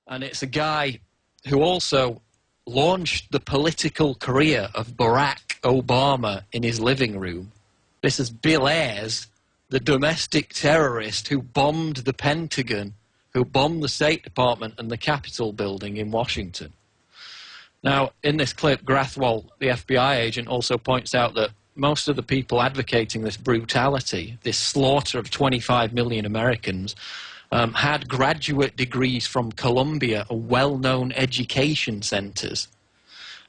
And it's a guy who also launched the political career of Barack Obama in his living room. This is Bill Ayers, the domestic terrorist who bombed the Pentagon, who bombed the State Department and the Capitol building in Washington. Now, in this clip, Grathwohl, the FBI agent, also points out that most of the people advocating this brutality, this slaughter of 25 million Americans, had graduate degrees from Columbia, or well-known education centers.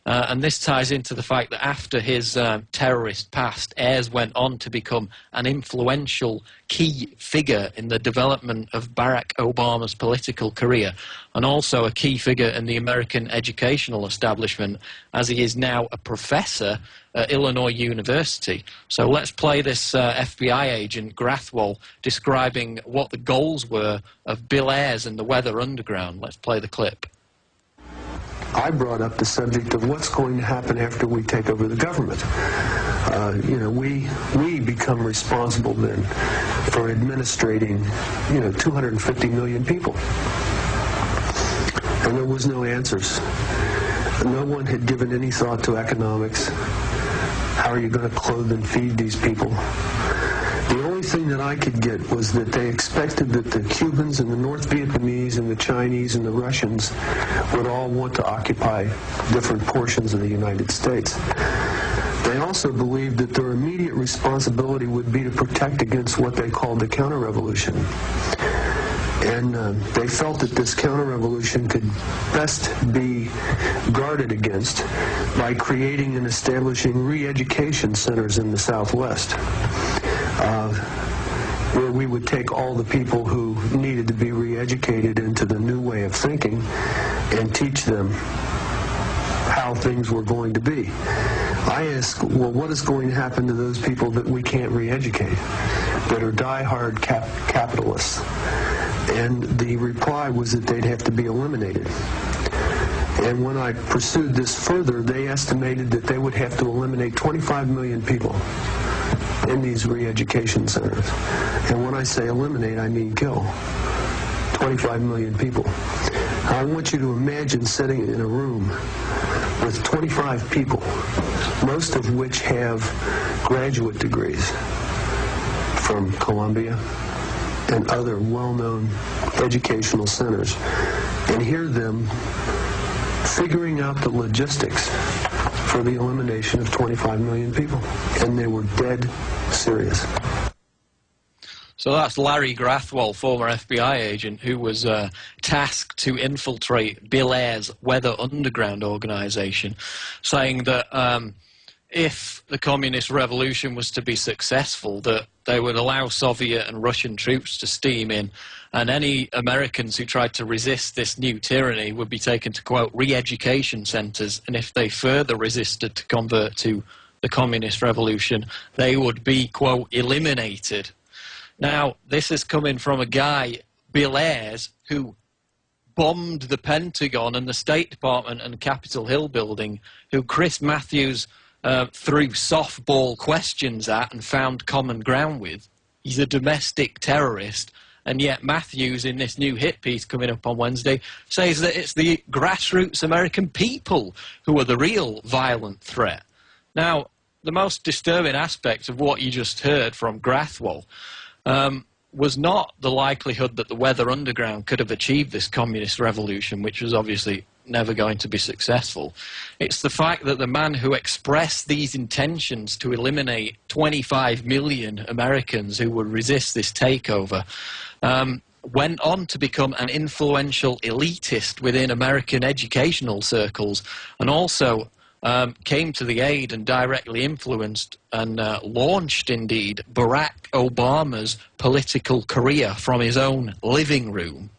And this ties into the fact that after his terrorist past, Ayers went on to become an influential key figure in the development of Barack Obama's political career, and also a key figure in the American educational establishment, as he is now a professor at Illinois University. So let's play this FBI agent, Grathwohl, describing what the goals were of Bill Ayers and the Weather Underground. Let's play the clip. I brought up the subject of what's going to happen after we take over the government. We become responsible then for administrating, 250 million people. And there was no answers. No one had given any thought to economics. How are you going to clothe and feed these people? The only thing that I could get was that they expected that the Cubans and the North Vietnamese and the Chinese and the Russians would all want to occupy different portions of the United States. They also believed that their immediate responsibility would be to protect against what they called the counter-revolution. And they felt that this counter-revolution could best be guarded against by creating and establishing re-education centers in the Southwest, where we would take all the people who needed to be re-educated into the new way of thinking and teach them how things were going to be. I asked, well, what is going to happen to those people that we can't re-educate, that are die-hard capitalists? And the reply was that they'd have to be eliminated. And when I pursued this further, they estimated that they would have to eliminate 25 million people in these re-education centers. And when I say eliminate, I mean kill. 25 million people. I want you to imagine sitting in a room with 25 people, most of which have graduate degrees from Columbia and other well-known educational centers, and hear them figuring out the logistics for the elimination of 25 million people. And they were dead serious. So that's Larry Grathwohl, former FBI agent, who was tasked to infiltrate Bill Ayers' Weather Underground organization, saying that if the communist revolution was to be successful, that they would allow Soviet and Russian troops to steam in, and any Americans who tried to resist this new tyranny would be taken to, quote, re-education centers, and if they further resisted to convert to the communist revolution, they would be, quote, eliminated. Now, this is coming from a guy, Bill Ayers, who bombed the Pentagon and the State Department and Capitol Hill building, who Chris Matthews threw softball questions at and found common ground with. He's a domestic terrorist, and yet Matthews, in this new hit piece coming up on Wednesday, says that it's the grassroots American people who are the real violent threat. Now, the most disturbing aspect of what you just heard from Grathwohl was not the likelihood that the Weather Underground could have achieved this communist revolution, which was obviously never going to be successful. It's the fact that the man who expressed these intentions to eliminate 25 million Americans who would resist this takeover went on to become an influential elitist within American educational circles, and also came to the aid and directly influenced and launched, indeed, Barack Obama's political career from his own living room.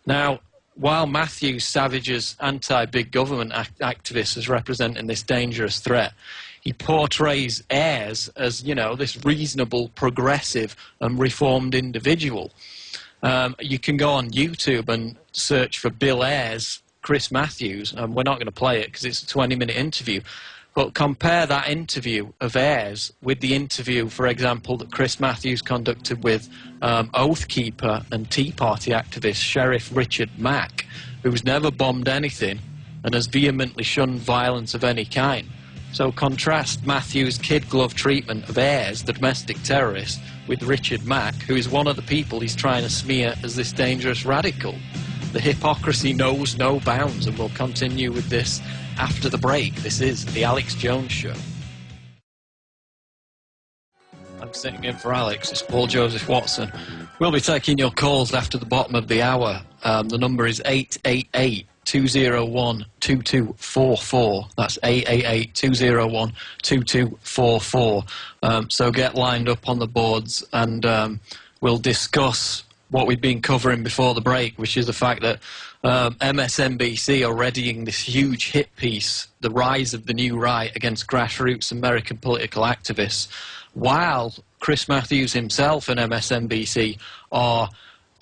Now, while Matthews savages anti-big government activists as representing this dangerous threat, he portrays Ayers as, this reasonable, progressive and reformed individual. You can go on YouTube and search for Bill Ayers, Chris Matthews, and we're not going to play it because it's a 20-minute interview, but compare that interview of Ayers with the interview, for example, that Chris Matthews conducted with Oath Keeper and Tea Party activist Sheriff Richard Mack, who's never bombed anything and has vehemently shunned violence of any kind. So contrast Matthews' kid-glove treatment of Ayers, the domestic terrorist, with Richard Mack, who is one of the people he's trying to smear as this dangerous radical. The hypocrisy knows no bounds, and we'll continue with this after the break. This is The Alex Jones Show. I'm sitting in for Alex. It's Paul Joseph Watson. We'll be taking your calls after the bottom of the hour. The number is 888-201-2244. That's 888-201-2244. So get lined up on the boards, and we'll discuss what we've been covering before the break, which is the fact that MSNBC are readying this huge hit piece, The Rise of the New Right, against grassroots American political activists, while Chris Matthews himself and MSNBC are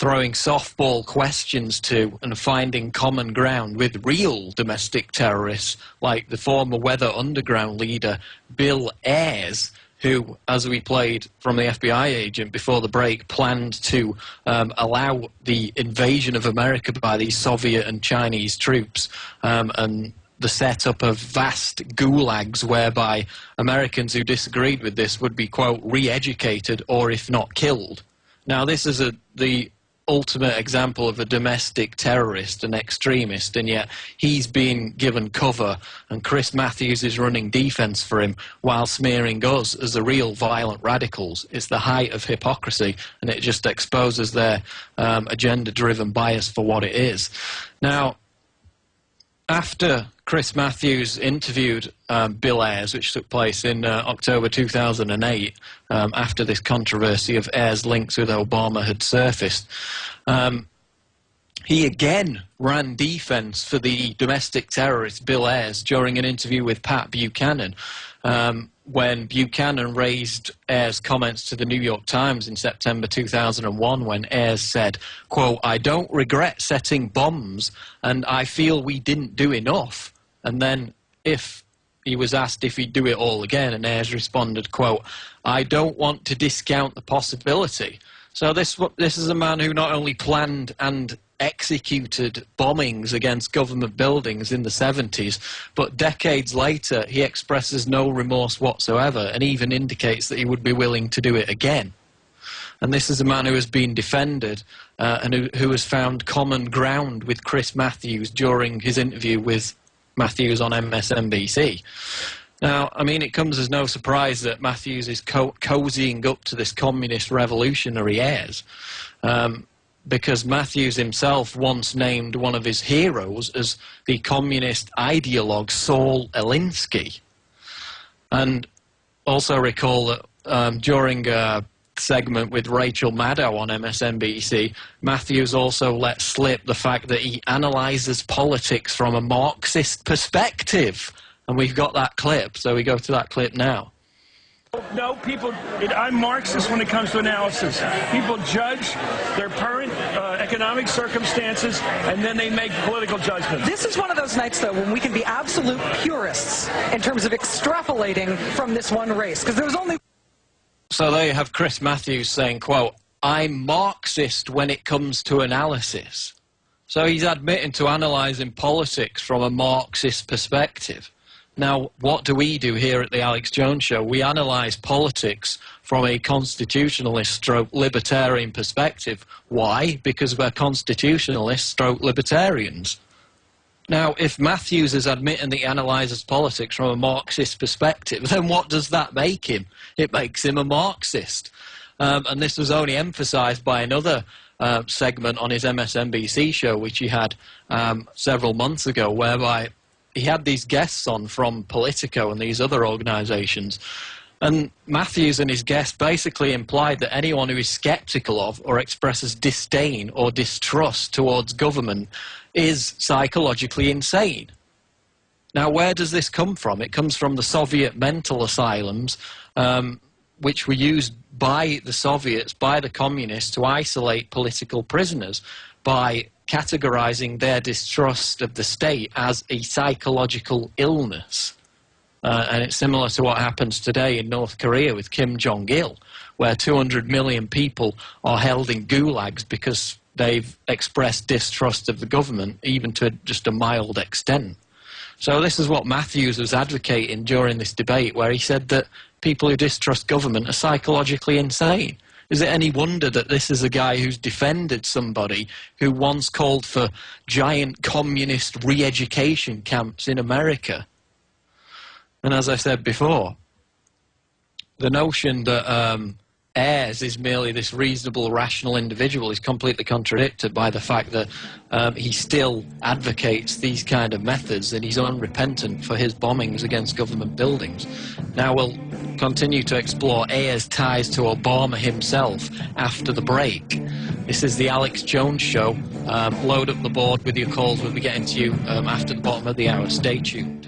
throwing softball questions to and finding common ground with real domestic terrorists like the former Weather Underground leader Bill Ayers, who, as we played from the FBI agent before the break, planned to allow the invasion of America by these Soviet and Chinese troops, and the setup of vast gulags whereby Americans who disagreed with this would be, quote, re-educated or if not killed. Now, this is the ultimate example of a domestic terrorist and extremist, and yet he's being given cover, and Chris Matthews is running defense for him while smearing us as the real violent radicals. It's the height of hypocrisy, and it just exposes their agenda-driven bias for what it is. Now, after Chris Matthews interviewed Bill Ayers, which took place in October 2008, after this controversy of Ayers' links with Obama had surfaced, he again ran defense for the domestic terrorist Bill Ayers during an interview with Pat Buchanan, when Buchanan raised Ayers' comments to the New York Times in September 2001, when Ayers said, quote, "I don't regret setting bombs, and I feel we didn't do enough." And then if he was asked if he'd do it all again, and Ayers responded, quote, "I don't want to discount the possibility." So this is a man who not only planned and executed bombings against government buildings in the 70s, but decades later he expresses no remorse whatsoever and even indicates that he would be willing to do it again. And this is a man who has been defended and who has found common ground with Chris Matthews during his interview with Matthews on MSNBC. Now, I mean, it comes as no surprise that Matthews is cozying up to this communist revolutionary Ayers, because Matthews himself once named one of his heroes as the communist ideologue Saul Alinsky. And also recall that during a segment with Rachel Maddow on MSNBC, Matthews also let slip the fact that he analyses politics from a Marxist perspective. And we've got that clip, so we go to that clip now. No, I'm Marxist when it comes to analysis. People judge their current economic circumstances, and then they make political judgments. This is one of those nights, though, when we can be absolute purists in terms of extrapolating from this one race, because there was only... So there you have Chris Matthews saying, quote, "I'm Marxist when it comes to analysis." So he's admitting to analysing politics from a Marxist perspective. Now, what do we do here at the Alex Jones Show? We analyse politics from a constitutionalist-stroke-libertarian perspective. Why? Because we're constitutionalists-stroke-libertarians. Now, if Matthews is admitting that he analyses politics from a Marxist perspective, then what does that make him? It makes him a Marxist. And this was only emphasised by another segment on his MSNBC show, which he had several months ago, whereby he had these guests on from Politico and these other organisations. And Matthews and his guests basically implied that anyone who is sceptical of or expresses disdain or distrust towards government is psychologically insane. Now, where does this come from? It comes from the Soviet mental asylums, which were used by the Soviets, by the communists, to isolate political prisoners by categorizing their distrust of the state as a psychological illness. And it's similar to what happens today in North Korea with Kim Jong-il, where 200 million people are held in gulags because they've expressed distrust of the government, even to just a mild extent. So this is what Matthews was advocating during this debate, where he said that people who distrust government are psychologically insane. Is it any wonder that this is a guy who's defended somebody who once called for giant communist re-education camps in America? And as I said before, the notion that Ayers is merely this reasonable, rational individual is completely contradicted by the fact that he still advocates these kind of methods, and he's unrepentant for his bombings against government buildings. Now we'll continue to explore Ayers' ties to Obama himself after the break. This is the Alex Jones Show. Load up the board with your calls. We'll be getting to you after the bottom of the hour. Stay tuned.